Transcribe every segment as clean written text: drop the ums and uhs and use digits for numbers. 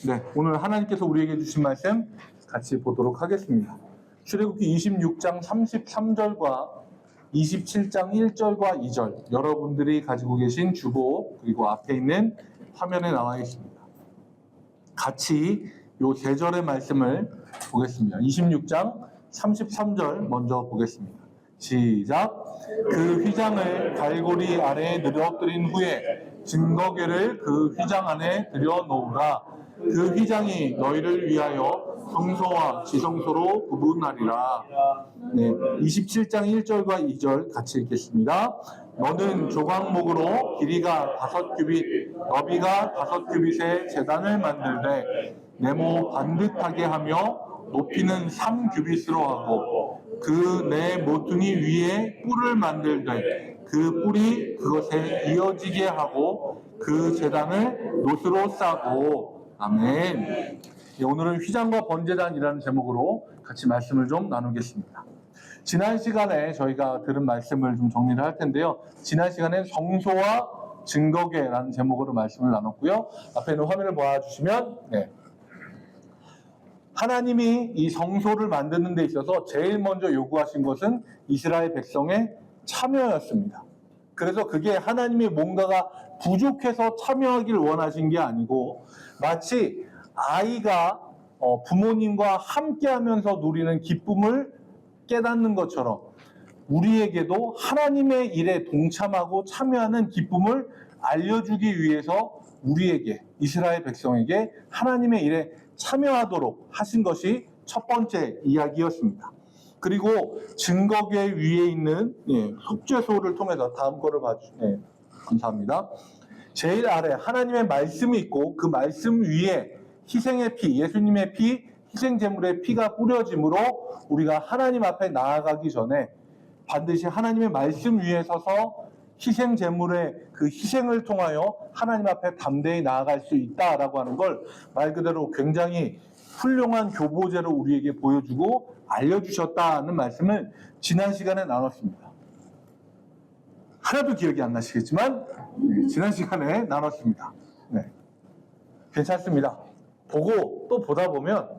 네, 오늘 하나님께서 우리에게 주신 말씀 같이 보도록 하겠습니다. 출애굽기 26장 33절과 27장 1절과 2절, 여러분들이 가지고 계신 주보 그리고 앞에 있는 화면에 나와 있습니다. 같이 요 세 절의 말씀을 보겠습니다. 26장 33절 먼저 보겠습니다. 시작. 그 휘장을 갈고리 아래에 늘어뜨린 후에 증거궤를 그 휘장 안에 들여놓으라. 그 휘장이 너희를 위하여 성소와 지성소로 구분하리라. 네, 27장 1절과 2절 같이 읽겠습니다. 너는 조각목으로 길이가 5규빗, 너비가 5규빗의 제단을 만들되 네모 반듯하게 하며 높이는 3규빗으로 하고 그 네 모퉁이 위에 뿔을 만들되 그 뿔이 그것에 이어지게 하고 그 제단을 놋으로 싸고. 아멘. 네, 오늘은 휘장과 번제단이라는 제목으로 같이 말씀을 좀 나누겠습니다. 지난 시간에 저희가 들은 말씀을 좀 정리를 할 텐데요. 지난 시간에 성소와 증거궤라는 제목으로 말씀을 나눴고요. 앞에 있는 화면을 보아주시면 하나님이 이 성소를 만드는 데 있어서 제일 먼저 요구하신 것은 이스라엘 백성의 참여였습니다. 그래서 그게 하나님이 뭔가가 부족해서 참여하길 원하신 게 아니고 마치 아이가 부모님과 함께하면서 누리는 기쁨을 깨닫는 것처럼 우리에게도 하나님의 일에 동참하고 참여하는 기쁨을 알려주기 위해서 우리에게, 이스라엘 백성에게 하나님의 일에 참여하도록 하신 것이 첫 번째 이야기였습니다. 그리고 증거궤 위에 있는 속죄소를 통해서 다음 거를 봐주세요. 감사합니다. 제일 아래 하나님의 말씀이 있고 그 말씀 위에 희생의 피, 예수님의 피, 희생제물의 피가 뿌려짐으로 우리가 하나님 앞에 나아가기 전에 반드시 하나님의 말씀 위에 서서 희생제물의 그 희생을 통하여 하나님 앞에 담대히 나아갈 수 있다라고 하는 걸 말 그대로 굉장히 훌륭한 교보제로 우리에게 보여주고 알려주셨다는 말씀을 지난 시간에 나눴습니다. 하나도 기억이 안 나시겠지만 지난 시간에 나눴습니다. 네. 괜찮습니다. 보고 또 보다 보면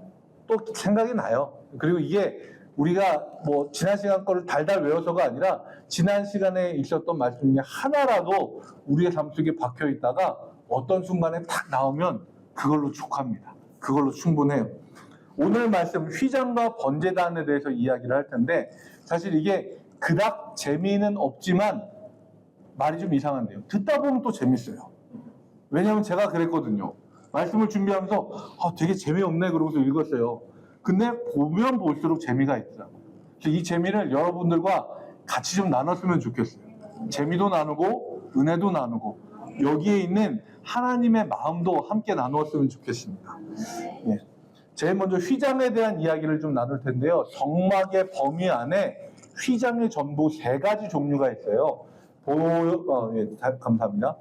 또 생각이 나요. 그리고 이게 우리가 뭐 지난 시간 거를 달달 외워서가 아니라 지난 시간에 있었던 말씀 중에 하나라도 우리의 삶 속에 박혀 있다가 어떤 순간에 탁 나오면 그걸로 족합니다. 그걸로 충분해요. 오늘 말씀 휘장과 번제단에 대해서 이야기를 할 텐데 사실 이게 그닥 재미는 없지만 말이 좀 이상한데요. 듣다 보면 또 재밌어요. 왜냐하면 제가 그랬거든요. 말씀을 준비하면서 되게 재미없네 그러고서 읽었어요. 근데 보면 볼수록 재미가 있더라고요. 이 재미를 여러분들과 같이 좀 나눴으면 좋겠어요. 재미도 나누고 은혜도 나누고 여기에 있는 하나님의 마음도 함께 나누었으면 좋겠습니다. 예. 제일 먼저 휘장에 대한 이야기를 좀 나눌 텐데요. 성막의 범위 안에 휘장이 전부 3가지 종류가 있어요. 감사합니다.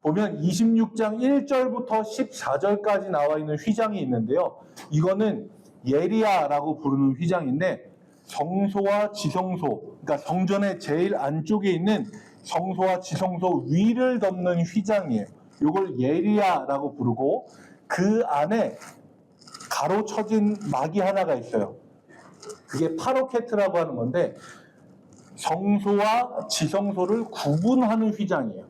보면 26장 1절부터 14절까지 나와 있는 휘장이 있는데요. 이거는 예리야라고 부르는 휘장인데 성소와 지성소, 그러니까 성전의 제일 안쪽에 있는 성소와 지성소 위를 덮는 휘장이에요. 이걸 예리야라고 부르고 그 안에 가로쳐진 막이 하나가 있어요. 그게 파로케트라고 하는 건데 성소와 지성소를 구분하는 휘장이에요.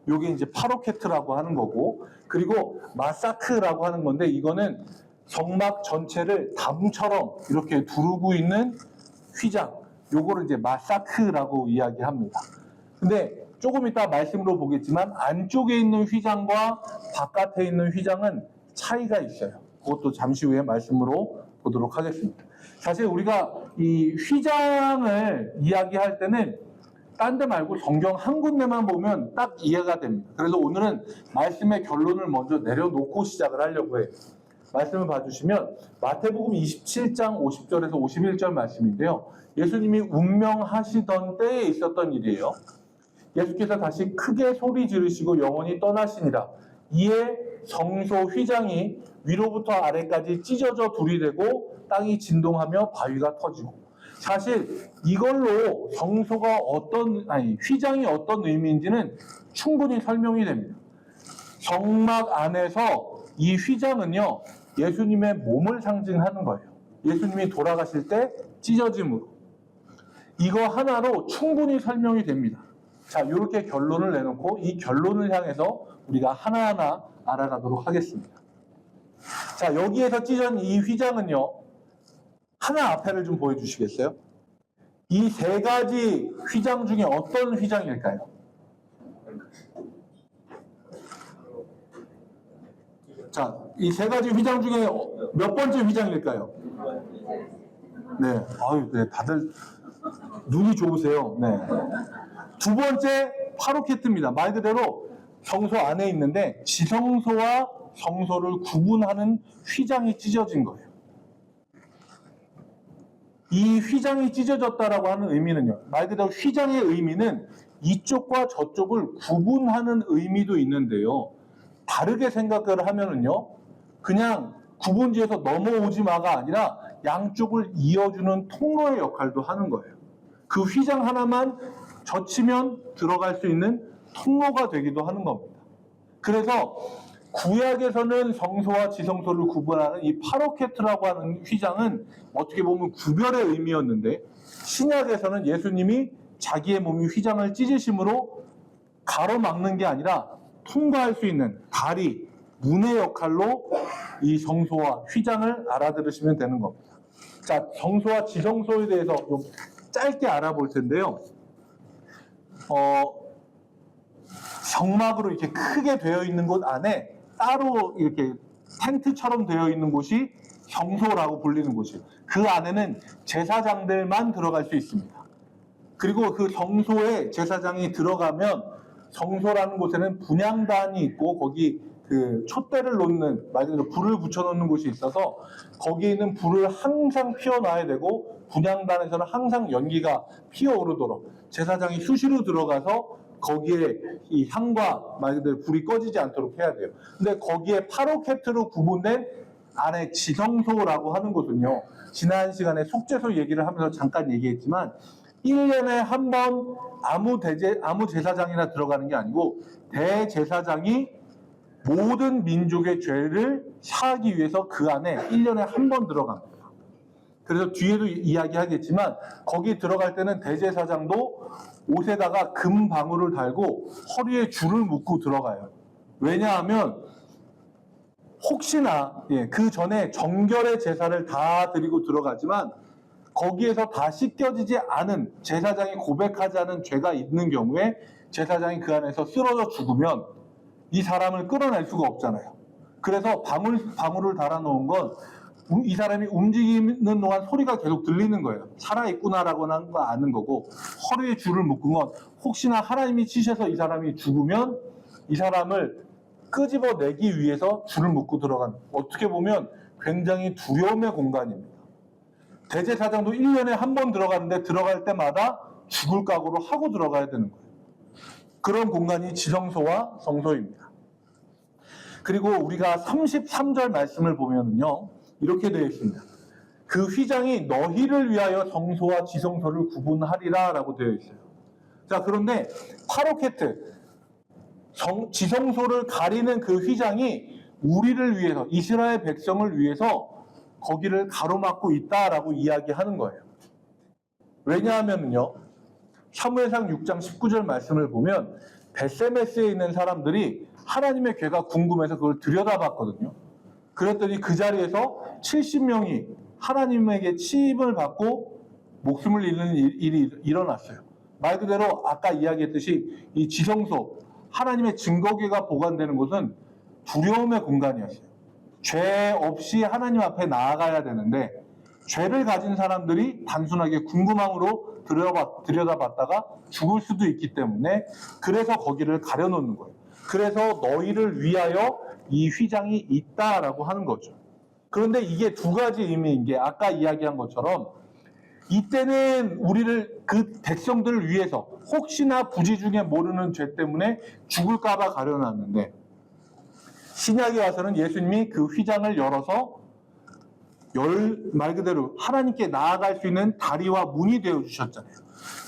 이게 이제 파로케트라고 하는 거고, 그리고 마사크라고 하는 건데 이거는 성막 전체를 담처럼 이렇게 두르고 있는 휘장, 요거를 이제 마사크라고 이야기합니다. 근데 조금 이따 말씀으로 보겠지만 안쪽에 있는 휘장과 바깥에 있는 휘장은 차이가 있어요. 그것도 잠시 후에 말씀으로 보도록 하겠습니다. 사실 우리가 이 휘장을 이야기할 때는 딴 데 말고 성경 한 군데만 보면 딱 이해가 됩니다. 그래서 오늘은 말씀의 결론을 먼저 내려놓고 시작을 하려고 해요. 말씀을 봐주시면 마태복음 27장 50절에서 51절 말씀인데요. 예수님이 운명하시던 때에 있었던 일이에요. 예수께서 다시 크게 소리 지르시고 영원히 떠나시니라. 이에 성소 휘장이 위로부터 아래까지 찢어져 둘이 되고 땅이 진동하며 바위가 터지고. 사실 이걸로 성소가 휘장이 어떤 의미인지는 충분히 설명이 됩니다. 성막 안에서 이 휘장은요, 예수님의 몸을 상징하는 거예요. 예수님이 돌아가실 때 찢어짐으로. 이거 하나로 충분히 설명이 됩니다. 자, 이렇게 결론을 내놓고 이 결론을 향해서 우리가 하나하나 알아가도록 하겠습니다. 자, 여기에서 찢어진 이 휘장은요, 하나 앞에를 좀 보여주시겠어요? 이 세 가지 휘장 중에 어떤 휘장일까요? 자, 이 세 가지 휘장 중에 몇 번째 휘장일까요? 네, 아유, 네, 다들 눈이 좋으세요. 네. 두 번째 파로케트입니다. 말 그대로 성소 안에 있는데 지성소와 성소를 구분하는 휘장이 찢어진 거예요. 이 휘장이 찢어졌다라고 하는 의미는요, 말 그대로 휘장의 의미는 이쪽과 저쪽을 구분하는 의미도 있는데요, 다르게 생각을 하면은요, 그냥 구분지에서 넘어오지 마가 아니라 양쪽을 이어주는 통로의 역할도 하는 거예요. 그 휘장 하나만 젖히면 들어갈 수 있는 통로가 되기도 하는 겁니다. 그래서 구약에서는 성소와 지성소를 구분하는 이 파로케트라고 하는 휘장은 어떻게 보면 구별의 의미였는데, 신약에서는 예수님이 자기의 몸이 휘장을 찢으심으로 가로막는 게 아니라 통과할 수 있는 다리, 문의 역할로 이 성소와 휘장을 알아들으시면 되는 겁니다. 자, 성소와 지성소에 대해서 좀 짧게 알아볼 텐데요. 성막으로 이렇게 크게 되어 있는 곳 안에 따로 이렇게 텐트처럼 되어 있는 곳이 성소라고 불리는 곳이에요. 그 안에는 제사장들만 들어갈 수 있습니다. 그리고 그 성소에 제사장이 들어가면 성소라는 곳에는 분향단이 있고 거기 그 촛대를 놓는, 말 그대로 불을 붙여놓는 곳이 있어서 거기에 있는 불을 항상 피워놔야 되고 분향단에서는 항상 연기가 피어오르도록 제사장이 수시로 들어가서 거기에 이 향과 말 그대로 불이 꺼지지 않도록 해야 돼요. 근데 거기에 파로케트로 구분된 안에 지성소라고 하는 곳은요, 지난 시간에 속죄소 얘기를 하면서 잠깐 얘기했지만 1년에 한 번 아무 제사장이나 들어가는 게 아니고 대제사장이 모든 민족의 죄를 사하기 위해서 그 안에 1년에 한 번 들어갑니다. 그래서 뒤에도 이야기하겠지만 거기 들어갈 때는 대제사장도 옷에다가 금 방울을 달고 허리에 줄을 묶고 들어가요. 왜냐하면 혹시나 그 전에 정결의 제사를 다 드리고 들어가지만 거기에서 다 씻겨지지 않은, 제사장이 고백하지 않은 죄가 있는 경우에 제사장이 그 안에서 쓰러져 죽으면 이 사람을 끌어낼 수가 없잖아요. 그래서 방울을 달아놓은 건 이 사람이 움직이는 동안 소리가 계속 들리는 거예요. 살아있구나라고 하는 거 아는 거고, 허리에 줄을 묶은 건 혹시나 하나님이 치셔서 이 사람이 죽으면 이 사람을 끄집어내기 위해서 줄을 묶고 들어간, 어떻게 보면 굉장히 두려움의 공간입니다. 대제사장도 1년에 한 번 들어가는데 들어갈 때마다 죽을 각오로 하고 들어가야 되는 거예요. 그런 공간이 지성소와 성소입니다. 그리고 우리가 33절 말씀을 보면요, 이렇게 되어 있습니다. 그 휘장이 너희를 위하여 성소와 지성소를 구분하리라 라고 되어 있어요. 자, 그런데 파로케트, 지성소를 가리는 그 휘장이 우리를 위해서, 이스라엘 백성을 위해서 거기를 가로막고 있다라고 이야기하는 거예요. 왜냐하면요, 사무엘상 6장 19절 말씀을 보면 벳세메스에 있는 사람들이 하나님의 괴가 궁금해서 그걸 들여다봤거든요. 그랬더니 그 자리에서 70명이 하나님에게 침을 받고 목숨을 잃는 일이 일어났어요. 말 그대로 아까 이야기했듯이 이 지성소, 하나님의 증거궤가 보관되는 곳은 두려움의 공간이었어요. 죄 없이 하나님 앞에 나아가야 되는데 죄를 가진 사람들이 단순하게 궁금함으로 들여다봤다가 죽을 수도 있기 때문에, 그래서 거기를 가려놓는 거예요. 그래서 너희를 위하여 이 휘장이 있다라고 하는 거죠. 그런데 이게 두 가지 의미인 게, 아까 이야기한 것처럼 이때는 우리를, 그 백성들을 위해서 혹시나 부지 중에 모르는 죄 때문에 죽을까봐 가려놨는데, 신약에 와서는 예수님이 그 휘장을 열어서 말 그대로 하나님께 나아갈 수 있는 다리와 문이 되어주셨잖아요.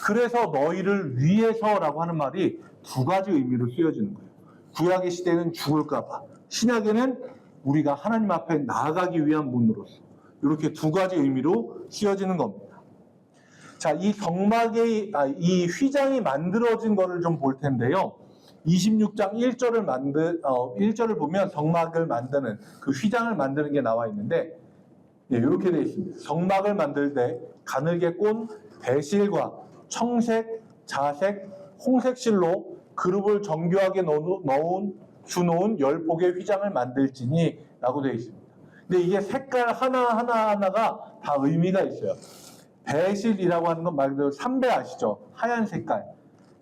그래서 너희를 위해서라고 하는 말이 두 가지 의미로 쓰여지는 거예요. 구약의 시대는 죽을까봐, 신약에는 우리가 하나님 앞에 나아가기 위한 문으로서 이렇게 두 가지 의미로 쓰여지는 겁니다. 자, 이 이 휘장이 만들어진 거를 좀 볼 텐데요. 26장 1절을 보면 성막을 만드는 그 휘장을 만드는 게 나와 있는데, 이렇게 되어 있습니다. 성막을 만들 때 가늘게 꼰 배실과 청색, 자색, 홍색 실로 그룹을 정교하게 수놓은 10폭의 휘장을 만들지니 라고 되어 있습니다. 근데 이게 색깔 하나하나가 다 의미가 있어요. 배실이라고 하는 건 말 그대로 삼배 아시죠? 하얀 색깔.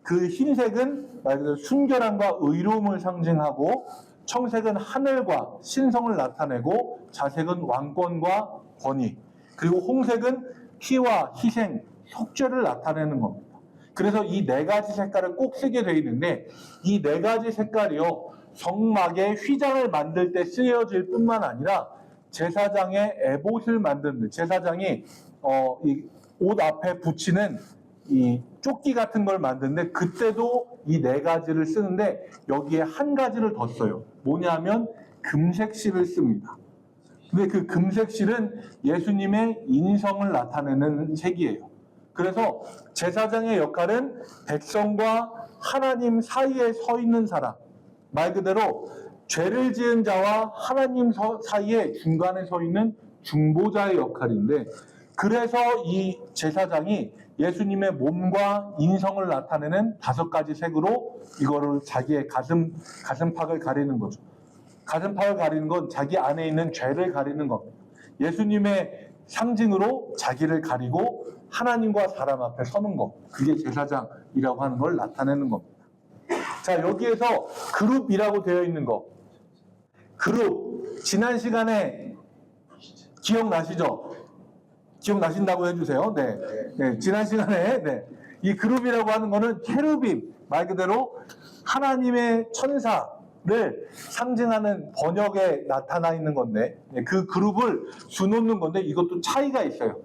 그 흰색은 말 그대로 순결함과 의로움을 상징하고, 청색은 하늘과 신성을 나타내고, 자색은 왕권과 권위, 그리고 홍색은 피와 희생, 속죄를 나타내는 겁니다. 그래서 이 네 가지 색깔을 꼭 쓰게 되어 있는데, 이 네 가지 색깔이요, 성막의 휘장을 만들 때 쓰여질 뿐만 아니라 제사장의 에봇을 만드는, 제사장이 이 옷 앞에 붙이는 이 조끼 같은 걸 만드는데, 그때도 이 네 가지를 쓰는데 여기에 한 가지를 더 써요. 뭐냐면 금색실을 씁니다. 근데 그 금색실은 예수님의 인성을 나타내는 색이에요. 그래서 제사장의 역할은 백성과 하나님 사이에 서 있는 사람, 말 그대로 죄를 지은 자와 하나님 사이에 중간에 서 있는 중보자의 역할인데, 그래서 이 제사장이 예수님의 몸과 인성을 나타내는 5가지 색으로 이거를 자기의 가슴팍을 가리는 거죠. 가슴팍을 가리는 건 자기 안에 있는 죄를 가리는 겁니다. 예수님의 상징으로 자기를 가리고 하나님과 사람 앞에 서는 것, 그게 제사장이라고 하는 걸 나타내는 겁니다. 자, 여기에서 그룹이라고 되어 있는 거, 그룹, 지난 시간에 기억나시죠? 기억나신다고 해주세요. 네. 지난 시간에, 이 그룹이라고 하는 거는 케루빔, 말 그대로 하나님의 천사를 상징하는 번역에 나타나 있는 건데, 그 그룹을 수놓는 건데, 이것도 차이가 있어요.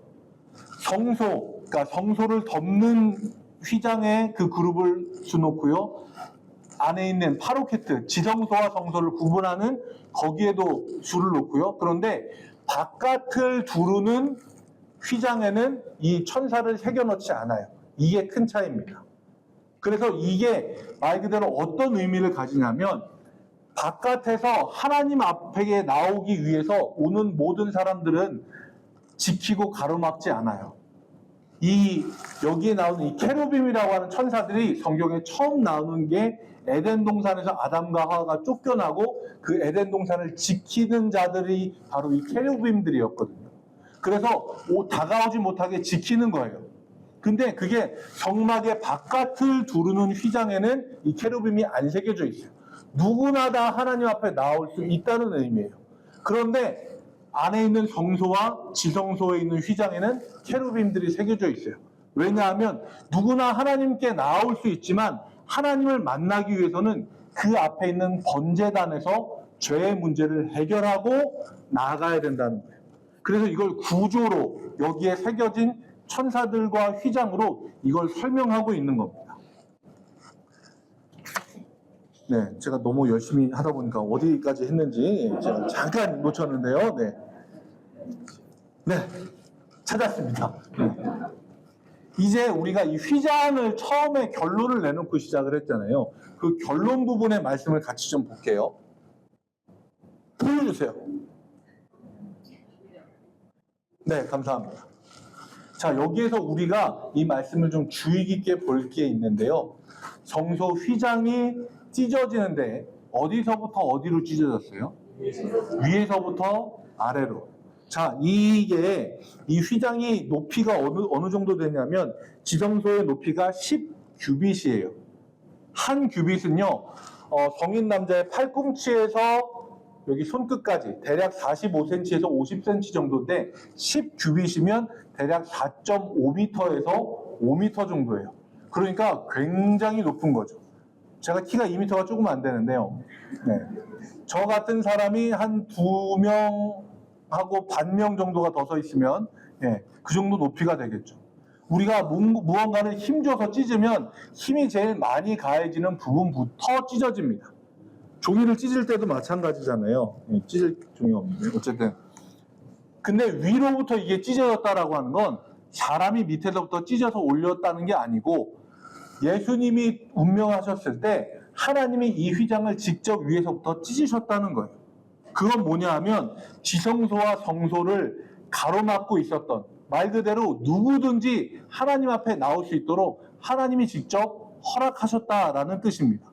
그러니까 성소를 덮는 휘장에 그 그룹을 수놓고요, 안에 있는 파로케트, 지성소와 성소를 구분하는 거기에도 줄을 놓고요. 그런데 바깥을 두르는 휘장에는 이 천사를 새겨넣지 않아요. 이게 큰 차이입니다. 그래서 이게 말 그대로 어떤 의미를 가지냐면, 바깥에서 하나님 앞에 나오기 위해서 오는 모든 사람들은 지키고 가로막지 않아요. 여기에 나오는 이 케루빔이라고 하는 천사들이 성경에 처음 나오는 게 에덴 동산에서 아담과 하와가 쫓겨나고 그 에덴 동산을 지키는 자들이 바로 이 케루빔들이었거든요. 그래서 다가오지 못하게 지키는 거예요. 근데 그게 성막의 바깥을 두르는 휘장에는 이 케루빔이 안 새겨져 있어요. 누구나 다 하나님 앞에 나올 수 있다는 의미예요. 그런데 안에 있는 성소와 지성소에 있는 휘장에는 케루빔들이 새겨져 있어요. 왜냐하면 누구나 하나님께 나올 수 있지만 하나님을 만나기 위해서는 그 앞에 있는 번제단에서 죄의 문제를 해결하고 나아가야 된다는 거예요. 그래서 이걸 구조로 여기에 새겨진 천사들과 휘장으로 이걸 설명하고 있는 겁니다. 네, 제가 너무 열심히 하다 보니까 어디까지 했는지 제가 잠깐 놓쳤는데요. 네, 찾았습니다. 이제 우리가 이 휘장을 처음에 결론을 내놓고 시작을 했잖아요. 그 결론 부분의 말씀을 같이 좀 볼게요. 보여주세요. 네, 감사합니다. 자, 여기에서 우리가 이 말씀을 좀 주의 깊게 볼 게 있는데요. 성소 휘장이 찢어지는데 어디서부터 어디로 찢어졌어요? 위에서부터 아래로. 자, 이 휘장이 높이가 어느 정도 되냐면 지성소의 높이가 10규빗이에요. 한 규빗은요, 성인 남자의 팔꿈치에서 여기 손끝까지 대략 45cm에서 50cm 정도인데 10규빗이면 대략 4.5m에서 5m 정도예요. 그러니까 굉장히 높은 거죠. 제가 키가 2m가 조금 안 되는데요. 네. 저 같은 사람이 한 2명하고 반명 정도가 더 서 있으면 그 정도 높이가 되겠죠. 우리가 무언가를 힘줘서 찢으면 힘이 제일 많이 가해지는 부분부터 찢어집니다. 종이를 찢을 때도 마찬가지잖아요. 찢을 종이가 없는데 어쨌든. 근데 위로부터 이게 찢어졌다라고 하는 건 사람이 밑에서부터 찢어서 올렸다는 게 아니고 예수님이 운명하셨을 때 하나님이 이 휘장을 직접 위에서부터 찢으셨다는 거예요. 그건 뭐냐 하면 지성소와 성소를 가로막고 있었던, 말 그대로 누구든지 하나님 앞에 나올 수 있도록 하나님이 직접 허락하셨다라는 뜻입니다.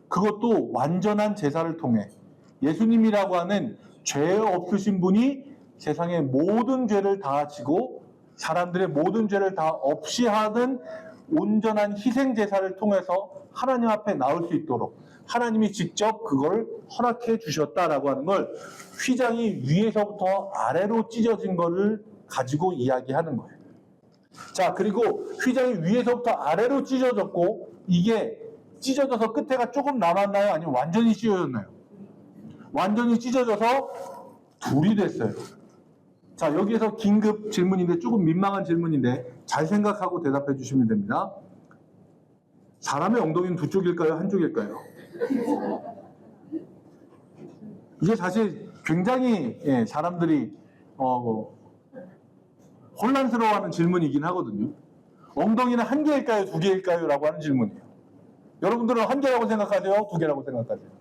그것도 완전한 제사를 통해 예수님이라고 하는 죄 없으신 분이 세상의 모든 죄를 다 지고 사람들의 모든 죄를 다 없이 하는 온전한 희생 제사를 통해서 하나님 앞에 나올 수 있도록 하나님이 직접 그걸 허락해 주셨다라고 하는 걸 휘장이 위에서부터 아래로 찢어진 것을 가지고 이야기하는 거예요. 자, 그리고 휘장이 위에서부터 아래로 찢어졌고 이게 찢어져서 끝에가 조금 남았나요? 아니면 완전히 찢어졌나요? 완전히 찢어져서 둘이 됐어요. 자, 여기에서 긴급 질문인데 조금 민망한 질문인데 잘 생각하고 대답해 주시면 됩니다. 사람의 엉덩이는 두 쪽일까요? 한 쪽일까요? 이게 사실 굉장히 사람들이 혼란스러워하는 질문이긴 하거든요. 엉덩이는 한 개일까요? 두 개일까요? 라고 하는 질문이에요. 여러분들은 한 개라고 생각하세요? 두 개라고 생각하세요?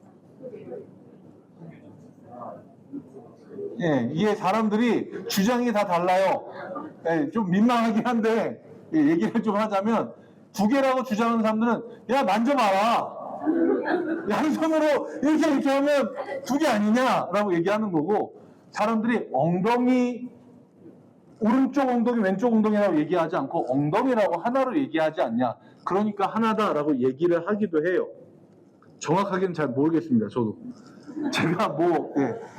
이게 사람들이 주장이 다 달라요. 좀 민망하긴 한데 얘기를 좀 하자면 두 개라고 주장하는 사람들은 야 만져봐라. 양손으로 이렇게 하면 두 개 아니냐라고 얘기하는 거고 사람들이 엉덩이 오른쪽 엉덩이 왼쪽 엉덩이라고 얘기하지 않고 엉덩이라고 하나로 얘기하지 않냐. 그러니까 하나다라고 얘기를 하기도 해요. 정확하게는 잘 모르겠습니다. 저도. 제가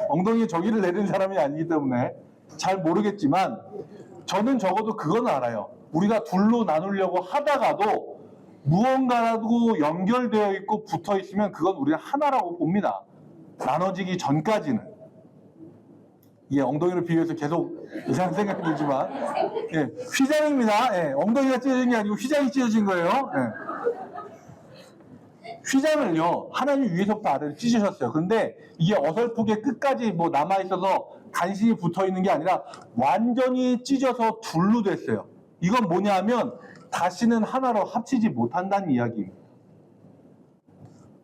엉덩이에 저기를 내리는 사람이 아니기 때문에 잘 모르겠지만 저는 적어도 그건 알아요. 우리가 둘로 나누려고 하다가도 무언가라도 연결되어 있고 붙어 있으면 그건 우리가 하나라고 봅니다. 나눠지기 전까지는. 엉덩이를 비교해서 계속 이상한 생각이 들지만 휘장입니다. 엉덩이가 찢어진 게 아니고 휘장이 찢어진 거예요. 휘장을요 하나님 위에서부터 아래로 찢으셨어요. 근데 이게 어설프게 끝까지 남아있어서 간신히 붙어있는 게 아니라 완전히 찢어서 둘로 됐어요. 이건 뭐냐 하면 다시는 하나로 합치지 못한다는 이야기입니다.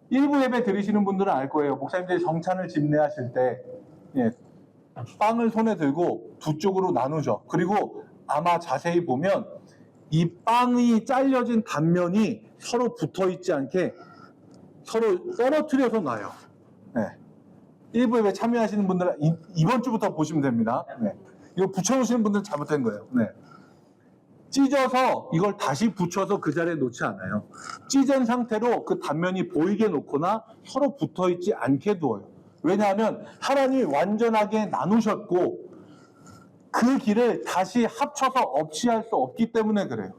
일부 예배 들으시는 분들은 알 거예요. 목사님들이 성찬을 집례하실 때 빵을 손에 들고 두 쪽으로 나누죠. 그리고 아마 자세히 보면 이 빵이 잘려진 단면이 서로 붙어있지 않게 서로 떨어뜨려서 놔요. 일부 예배 참여하시는 분들은 이번 주부터 보시면 됩니다. 이거 붙여놓으시는 분들은 잘못된 거예요. 찢어서 이걸 다시 붙여서 그 자리에 놓지 않아요. 찢은 상태로 그 단면이 보이게 놓거나 서로 붙어있지 않게 두어요. 왜냐하면 하나님이 완전하게 나누셨고 그 길을 다시 합쳐서 없이할 수 없기 때문에 그래요.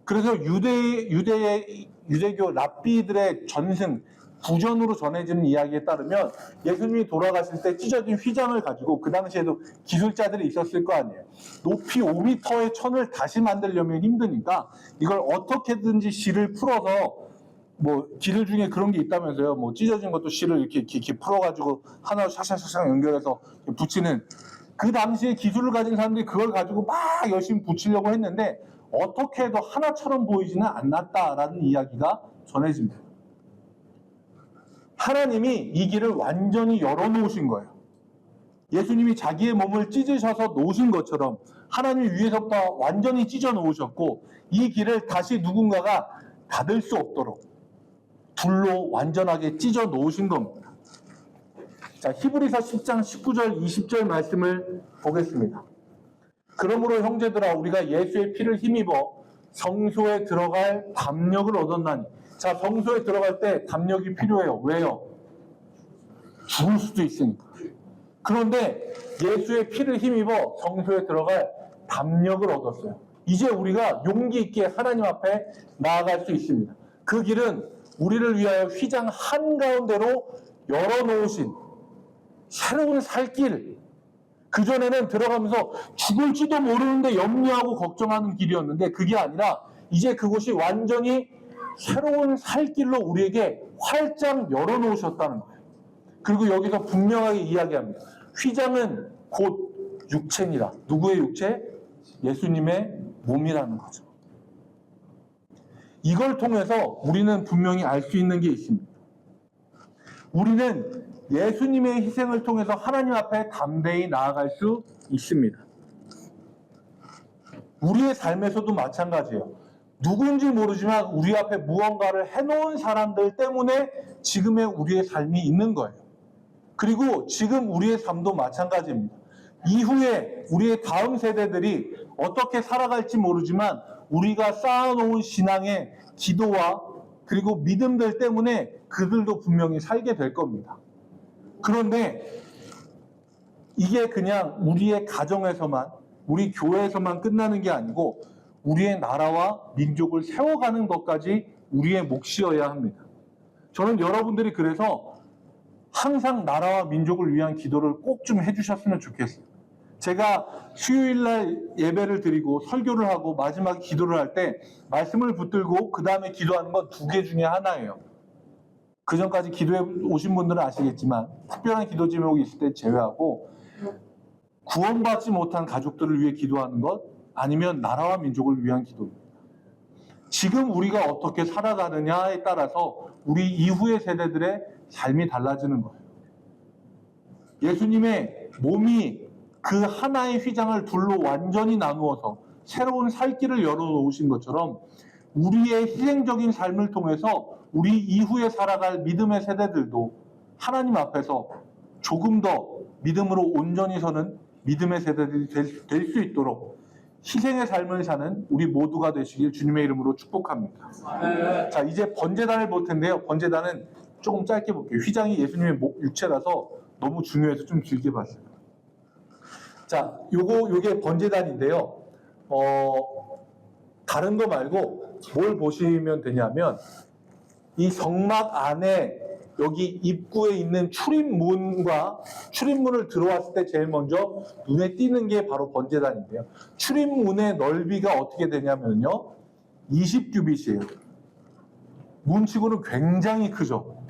그래서 유대교 랍비들의 전승, 구전으로 전해지는 이야기에 따르면 예수님이 돌아가실 때 찢어진 휘장을 가지고 그 당시에도 기술자들이 있었을 거 아니에요. 높이 5m의 천을 다시 만들려면 힘드니까 이걸 어떻게든지 실을 풀어서 기술 중에 그런 게 있다면서요. 찢어진 것도 실을 이렇게 풀어가지고 하나로 샤샤샤샥 연결해서 붙이는 그 당시에 기술을 가진 사람들이 그걸 가지고 막 열심히 붙이려고 했는데 어떻게 해도 하나처럼 보이지는 않았다라는 이야기가 전해집니다. 하나님이 이 길을 완전히 열어놓으신 거예요. 예수님이 자기의 몸을 찢으셔서 놓으신 것처럼 하나님 위에서부터 완전히 찢어 놓으셨고 이 길을 다시 누군가가 닫을 수 없도록 둘로 완전하게 찢어 놓으신 겁니다. 자, 히브리서 10장 19절 20절 말씀을 보겠습니다. 그러므로 형제들아 우리가 예수의 피를 힘입어 성소에 들어갈 담력을 얻었나니. 자, 성소에 들어갈 때 담력이 필요해요. 왜요? 죽을 수도 있으니까. 그런데 예수의 피를 힘입어 성소에 들어갈 담력을 얻었어요. 이제 우리가 용기 있게 하나님 앞에 나아갈 수 있습니다. 그 길은 우리를 위하여 휘장 한가운데로 열어놓으신 새로운 살 길. 그전에는 들어가면서 죽을지도 모르는데 염려하고 걱정하는 길이었는데 그게 아니라 이제 그곳이 완전히 새로운 살 길로 우리에게 활짝 열어놓으셨다는 거예요. 그리고 여기서 분명하게 이야기합니다. 휘장은 곧 육체니라. 누구의 육체? 예수님의 몸이라는 거죠. 이걸 통해서 우리는 분명히 알 수 있는 게 있습니다. 우리는 예수님의 희생을 통해서 하나님 앞에 담대히 나아갈 수 있습니다. 우리의 삶에서도 마찬가지예요. 누군지 모르지만 우리 앞에 무언가를 해놓은 사람들 때문에 지금의 우리의 삶이 있는 거예요. 그리고 지금 우리의 삶도 마찬가지입니다. 이후에 우리의 다음 세대들이 어떻게 살아갈지 모르지만 우리가 쌓아놓은 신앙의 기도와 그리고 믿음들 때문에 그들도 분명히 살게 될 겁니다. 그런데 이게 그냥 우리의 가정에서만, 우리 교회에서만 끝나는 게 아니고 우리의 나라와 민족을 세워가는 것까지 우리의 몫이어야 합니다. 저는 여러분들이 그래서 항상 나라와 민족을 위한 기도를 꼭 좀 해주셨으면 좋겠어요. 제가 수요일날 예배를 드리고 설교를 하고 마지막에 기도를 할 때 말씀을 붙들고 그 다음에 기도하는 건 2개 중에 하나예요. 그 전까지 기도해 오신 분들은 아시겠지만 특별한 기도 제목이 있을 때 제외하고 구원받지 못한 가족들을 위해 기도하는 것 아니면 나라와 민족을 위한 기도입니다. 지금 우리가 어떻게 살아가느냐에 따라서 우리 이후의 세대들의 삶이 달라지는 거예요. 예수님의 몸이 그 하나의 휘장을 둘로 완전히 나누어서 새로운 살 길을 열어놓으신 것처럼 우리의 희생적인 삶을 통해서 우리 이후에 살아갈 믿음의 세대들도 하나님 앞에서 조금 더 믿음으로 온전히 서는 믿음의 세대들이 될 수 있도록 희생의 삶을 사는 우리 모두가 되시길 주님의 이름으로 축복합니다. 자, 이제 번제단을 볼 텐데요. 번제단은 조금 짧게 볼게요. 휘장이 예수님의 육체라서 너무 중요해서 좀 길게 봤어요. 자, 요게 번제단인데요. 다른 거 말고 뭘 보시면 되냐면 이 성막 안에 여기 입구에 있는 출입문과 출입문을 들어왔을 때 제일 먼저 눈에 띄는 게 바로 번제단인데요. 출입문의 넓이가 어떻게 되냐면요. 20규빗이에요. 문치고는 굉장히 크죠.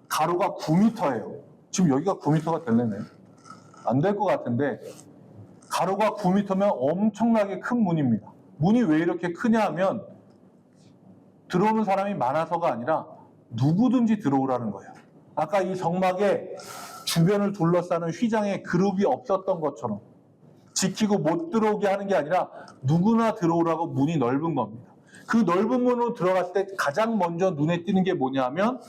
가로가 9m예요. 지금 여기가 9m가 될래나요? 안 될 것 같은데 가로가 9m면 엄청나게 큰 문입니다. 문이 왜 이렇게 크냐 하면 들어오는 사람이 많아서가 아니라 누구든지 들어오라는 거예요. 아까 이 성막의 주변을 둘러싸는 휘장에 그룹이 없었던 것처럼 지키고 못 들어오게 하는 게 아니라 누구나 들어오라고 문이 넓은 겁니다. 그 넓은 문으로 들어갔을 때 가장 먼저 눈에 띄는 게 뭐냐 하면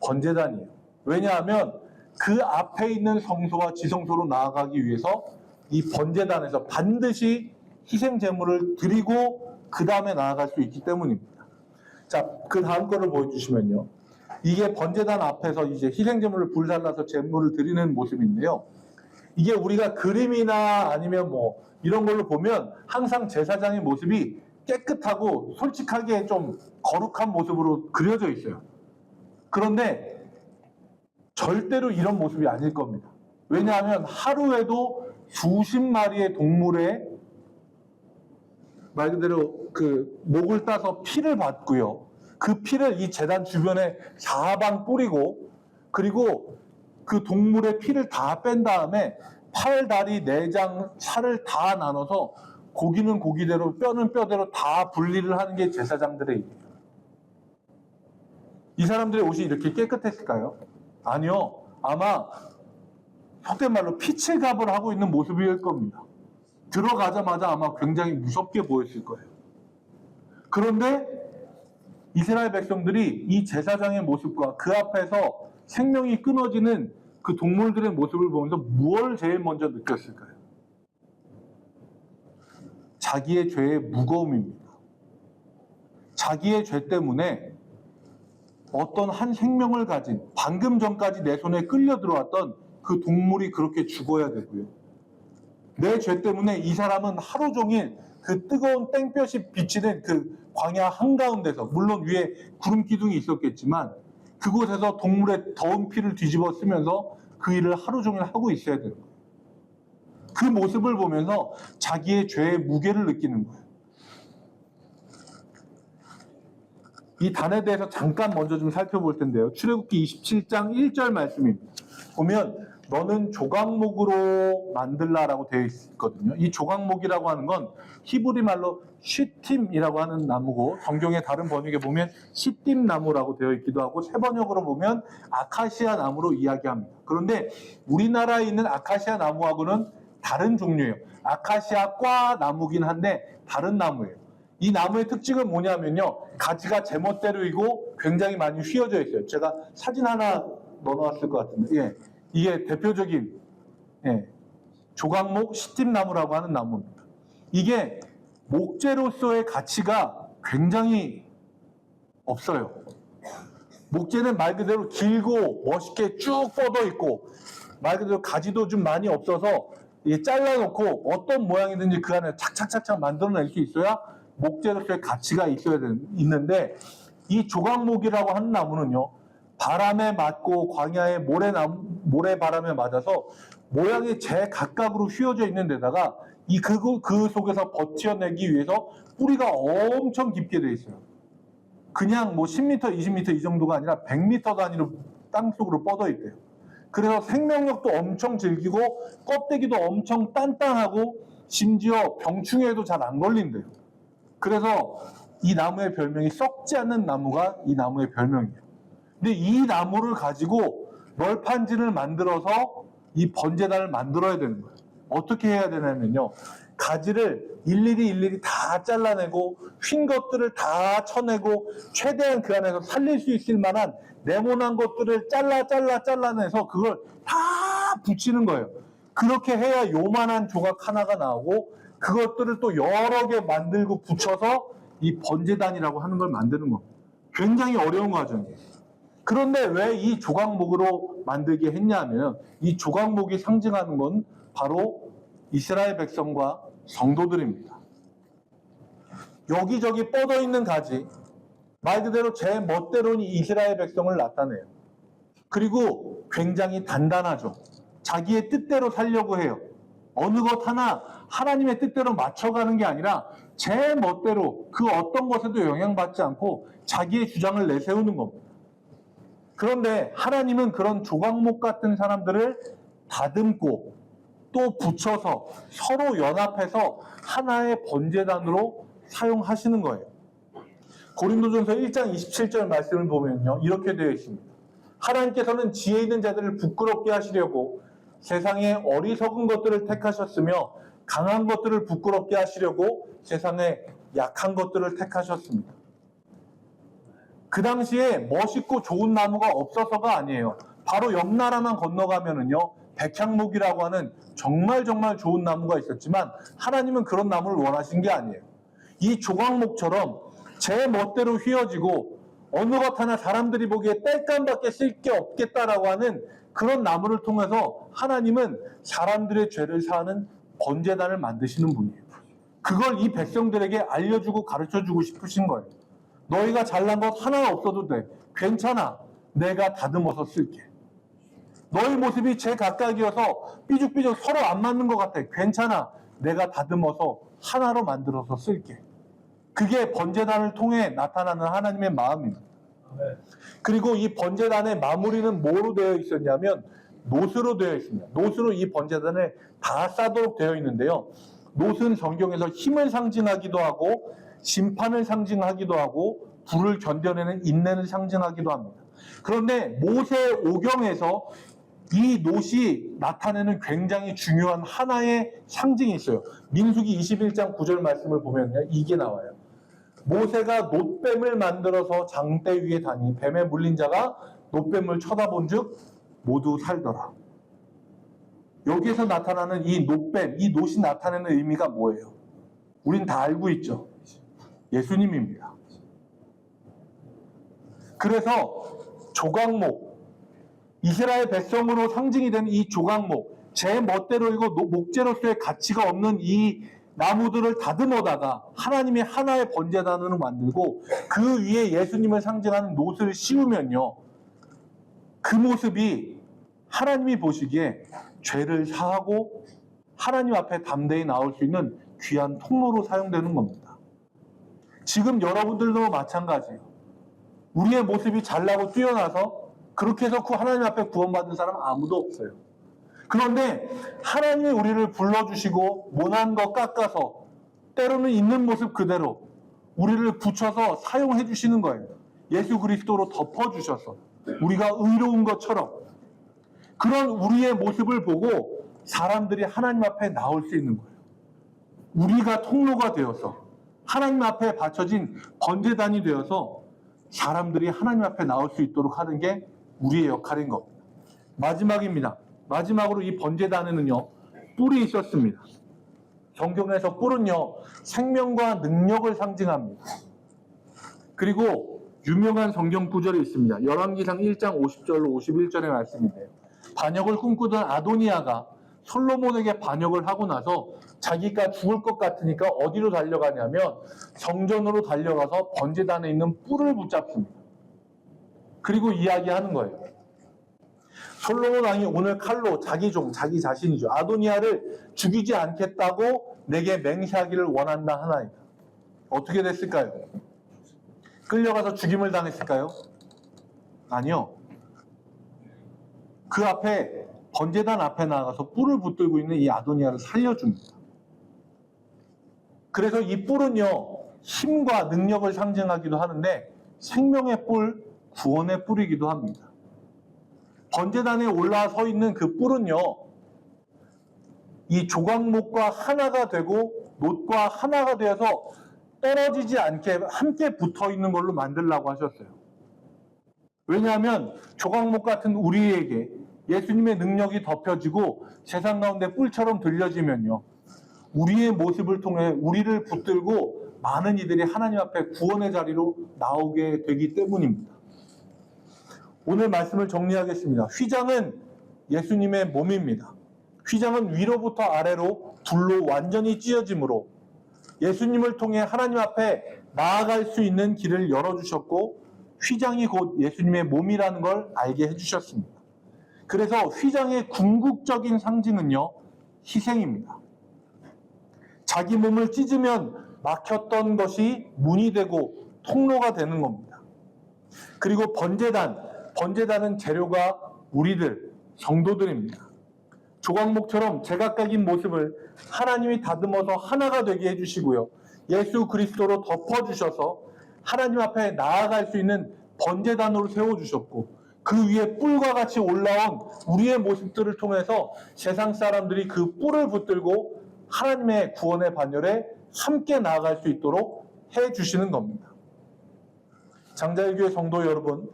번제단이에요. 왜냐하면 그 앞에 있는 성소와 지성소로 나아가기 위해서 이 번제단에서 반드시 희생 제물을 드리고 그 다음에 나아갈 수 있기 때문입니다. 자, 그 다음 거를 보여주시면요. 이게 번제단 앞에서 이제 희생제물을 불살라서 제물을 드리는 모습인데요. 이게 우리가 그림이나 아니면 뭐 이런 걸로 보면 항상 제사장의 모습이 깨끗하고 솔직하게 좀 거룩한 모습으로 그려져 있어요. 그런데 절대로 이런 모습이 아닐 겁니다. 왜냐하면 하루에도 수십 마리의 동물의 말 그대로 그 목을 따서 피를 받고요. 그 피를 이 제단 주변에 사방 뿌리고 그리고 그 동물의 피를 다 뺀 다음에 팔, 다리, 내장, 살을 다 나눠서 고기는 고기대로 뼈는 뼈대로 다 분리를 하는 게 제사장들의 일이에요. 이 사람들의 옷이 이렇게 깨끗했을까요? 아니요. 아마 속된 말로 피칠갑을 하고 있는 모습일 겁니다. 들어가자마자 아마 굉장히 무섭게 보였을 거예요. 그런데 이스라엘 백성들이 이 제사장의 모습과 그 앞에서 생명이 끊어지는 그 동물들의 모습을 보면서 무엇을 제일 먼저 느꼈을까요? 자기의 죄의 무거움입니다. 자기의 죄 때문에 어떤 한 생명을 가진 방금 전까지 내 손에 끌려 들어왔던 그 동물이 그렇게 죽어야 되고요. 내 죄 때문에 이 사람은 하루 종일 그 뜨거운 땡볕이 비치는 그 광야 한가운데서 물론 위에 구름 기둥이 있었겠지만 그곳에서 동물의 더운 피를 뒤집어 쓰면서 그 일을 하루 종일 하고 있어야 되는 거예요. 그 모습을 보면서 자기의 죄의 무게를 느끼는 거예요. 이 단에 대해서 잠깐 먼저 좀 살펴볼 텐데요. 출애굽기 27장 1절 말씀입니다. 보면 너는 조각목으로 만들라라고 되어 있거든요. 이 조각목이라고 하는 건 히브리 말로 쉬팀이라고 하는 나무고, 성경의 다른 번역에 보면 시딤 나무라고 되어 있기도 하고, 새 번역으로 보면 아카시아 나무로 이야기합니다. 그런데 우리나라에 있는 아카시아 나무하고는 다른 종류예요. 아카시아과 나무긴 한데 다른 나무예요. 이 나무의 특징은 뭐냐면요, 가지가 제멋대로이고 굉장히 많이 휘어져 있어요. 제가 사진 하나 넣어놨을 것 같은데, 예, 이게 대표적인 조각목 시딤나무라고 하는 나무입니다. 이게 목재로서의 가치가 굉장히 없어요. 목재는 말 그대로 길고 멋있게 쭉 뻗어 있고, 말 그대로 가지도 좀 많이 없어서 이게 잘라놓고 어떤 모양이든지 그 안에 착착착착 만들어낼 수 있어야 목재로서의 가치가 있는데, 이 조각목이라고 하는 나무는요, 바람에 맞고 광야의 모래바람에 맞아서 모양이 제각각으로 휘어져 있는 데다가 그 속에서 버텨내기 위해서 뿌리가 엄청 깊게 돼 있어요. 그냥 뭐 10m, 20m 이 정도가 아니라 100m 단위로 땅속으로 뻗어 있대요. 그래서 생명력도 엄청 질기고 껍데기도 엄청 단단하고 심지어 병충해도 잘 안 걸린대요. 그래서 이 나무의 별명이 썩지 않는 나무가 이 나무의 별명이에요. 근데 이 나무를 가지고 널판지를 만들어서 이 번제단을 만들어야 되는 거예요. 어떻게 해야 되냐면요, 가지를 일일이 다 잘라내고 휜 것들을 다 쳐내고 최대한 그 안에서 살릴 수 있을 만한 네모난 것들을 잘라내서 그걸 다 붙이는 거예요. 그렇게 해야 요만한 조각 하나가 나오고, 그것들을 또 여러 개 만들고 붙여서 이 번제단이라고 하는 걸 만드는 겁니다. 굉장히 어려운 과정이에요. 그런데 왜 이 조각목으로 만들게 했냐면, 이 조각목이 상징하는 건 바로 이스라엘 백성과 성도들입니다. 여기저기 뻗어 있는 가지, 말 그대로 제 멋대로는 이스라엘 백성을 나타내요. 그리고 굉장히 단단하죠. 자기의 뜻대로 살려고 해요. 어느 것 하나 하나님의 뜻대로 맞춰가는 게 아니라 제 멋대로 그 어떤 것에도 영향받지 않고 자기의 주장을 내세우는 겁니다. 그런데 하나님은 그런 조각목 같은 사람들을 다듬고 또 붙여서 서로 연합해서 하나의 번제단으로 사용하시는 거예요. 고린도전서 1장 27절 말씀을 보면요, 이렇게 되어 있습니다. 하나님께서는 지혜 있는 자들을 부끄럽게 하시려고 세상에 어리석은 것들을 택하셨으며 강한 것들을 부끄럽게 하시려고 세상에 약한 것들을 택하셨습니다. 그 당시에 멋있고 좋은 나무가 없어서가 아니에요. 바로 옆 나라만 건너가면은요, 백향목이라고 하는 정말 좋은 나무가 있었지만 하나님은 그런 나무를 원하신 게 아니에요. 이 조각목처럼 제 멋대로 휘어지고 어느 것 하나 사람들이 보기에 땔감밖에 쓸 게 없겠다라고 하는 그런 나무를 통해서 하나님은 사람들의 죄를 사하는 번제단을 만드시는 분이에요. 그걸 이 백성들에게 알려주고 가르쳐주고 싶으신 거예요. 너희가 잘난 것 하나 없어도 돼. 괜찮아. 내가 다듬어서 쓸게. 너희 모습이 제각각이어서 삐죽삐죽 서로 안 맞는 것 같아. 괜찮아. 내가 다듬어서 하나로 만들어서 쓸게. 그게 번제단을 통해 나타나는 하나님의 마음입니다. 그리고 이 번제단의 마무리는 뭐로 되어 있었냐면 노스로 되어 있습니다. 노스로 이 번제단을 다 싸도록 되어 있는데요. 노스는 성경에서 힘을 상징하기도 하고 심판을 상징하기도 하고 불을 견뎌내는 인내를 상징하기도 합니다. 그런데 모세 오경에서 이 놋이 나타내는 굉장히 중요한 하나의 상징이 있어요. 민수기 21장 9절 말씀을 보면요, 이게 나와요. 모세가 놋뱀을 만들어서 장대 위에 다니 뱀에 물린 자가 놋뱀을 쳐다본 즉 모두 살더라. 여기에서 나타나는 이 놋뱀, 이 놋이 나타내는 의미가 뭐예요? 우린 다 알고 있죠. 예수님입니다. 그래서 조각목, 이스라엘 백성으로 상징이 되는 이 조각목, 제 멋대로이고 목재로서의 가치가 없는 이 나무들을 다듬어다가 하나님의 하나의 번제단으로 만들고 그 위에 예수님을 상징하는 놋을 씌우면요, 그 모습이 하나님이 보시기에 죄를 사하고 하나님 앞에 담대히 나올 수 있는 귀한 통로로 사용되는 겁니다. 지금 여러분들도 마찬가지예요. 우리의 모습이 잘나고 뛰어나서 그렇게 해서 하나님 앞에 구원받은 사람 아무도 없어요. 그런데 하나님이 우리를 불러주시고 못난 거 깎아서 때로는 있는 모습 그대로 우리를 붙여서 사용해 주시는 거예요. 예수 그리스도로 덮어주셔서 우리가 의로운 것처럼 그런 우리의 모습을 보고 사람들이 하나님 앞에 나올 수 있는 거예요. 우리가 통로가 되어서 하나님 앞에 바쳐진 번제단이 되어서 사람들이 하나님 앞에 나올 수 있도록 하는 게 우리의 역할인 겁니다. 마지막입니다. 마지막으로 이 번제단에는요, 뿔이 있었습니다. 성경에서 뿔은요, 생명과 능력을 상징합니다. 그리고 유명한 성경 구절이 있습니다. 열왕기상 1장 50절로 51절의 말씀인데요. 반역을 꿈꾸던 아도니아가 솔로몬에게 반역을 하고 나서 자기가 죽을 것 같으니까 어디로 달려가냐면 성전으로 달려가서 번제단에 있는 뿔을 붙잡습니다. 그리고 이야기하는 거예요. 솔로몬 왕이 오늘 칼로 자기 종, 자기 자신이죠. 아도니아를 죽이지 않겠다고 내게 맹세하기를 원한다 하나이다. 어떻게 됐을까요? 끌려가서 죽임을 당했을까요? 아니요. 그 앞에 번제단 앞에 나가서 뿔을 붙들고 있는 이 아도니아를 살려줍니다. 그래서 이 뿔은요, 힘과 능력을 상징하기도 하는데 생명의 뿔, 구원의 뿔이기도 합니다. 번제단에 올라서 있는 그 뿔은요, 이 조각목과 하나가 되고 놋과 하나가 되어서 떨어지지 않게 함께 붙어 있는 걸로 만들라고 하셨어요. 왜냐하면 조각목 같은 우리에게 예수님의 능력이 덮여지고 세상 가운데 뿔처럼 들려지면요, 우리의 모습을 통해 우리를 붙들고 많은 이들이 하나님 앞에 구원의 자리로 나오게 되기 때문입니다. 오늘 말씀을 정리하겠습니다. 휘장은 예수님의 몸입니다. 휘장은 위로부터 아래로 둘로 완전히 찢어짐으로 예수님을 통해 하나님 앞에 나아갈 수 있는 길을 열어주셨고 휘장이 곧 예수님의 몸이라는 걸 알게 해주셨습니다. 그래서 휘장의 궁극적인 상징은요, 희생입니다. 자기 몸을 찢으면 막혔던 것이 문이 되고 통로가 되는 겁니다. 그리고 번제단은 재료가 우리들, 성도들입니다. 조각목처럼 제각각인 모습을 하나님이 다듬어서 하나가 되게 해주시고요. 예수 그리스도로 덮어주셔서 하나님 앞에 나아갈 수 있는 번제단으로 세워주셨고 그 위에 뿔과 같이 올라온 우리의 모습들을 통해서 세상 사람들이 그 뿔을 붙들고 하나님의 구원의 반열에 함께 나아갈 수 있도록 해주시는 겁니다. 장자일교회 성도 여러분,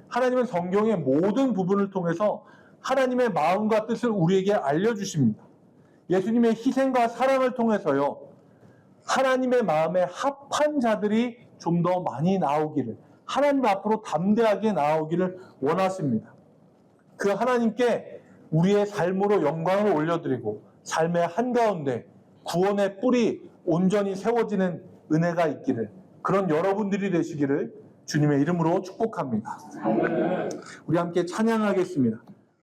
하나님은 성경의 모든 부분을 통해서 하나님의 마음과 뜻을 우리에게 알려주십니다. 예수님의 희생과 사랑을 통해서요, 하나님의 마음에 합한 자들이 좀 더 많이 나오기를, 하나님 앞으로 담대하게 나오기를 원하십니다. 그 하나님께 우리의 삶으로 영광을 올려드리고 삶의 한가운데 구원의 뿔이 온전히 세워지는 은혜가 있기를, 그런 여러분들이 되시기를 주님의 이름으로 축복합니다. 우리 함께 찬양하겠습니다.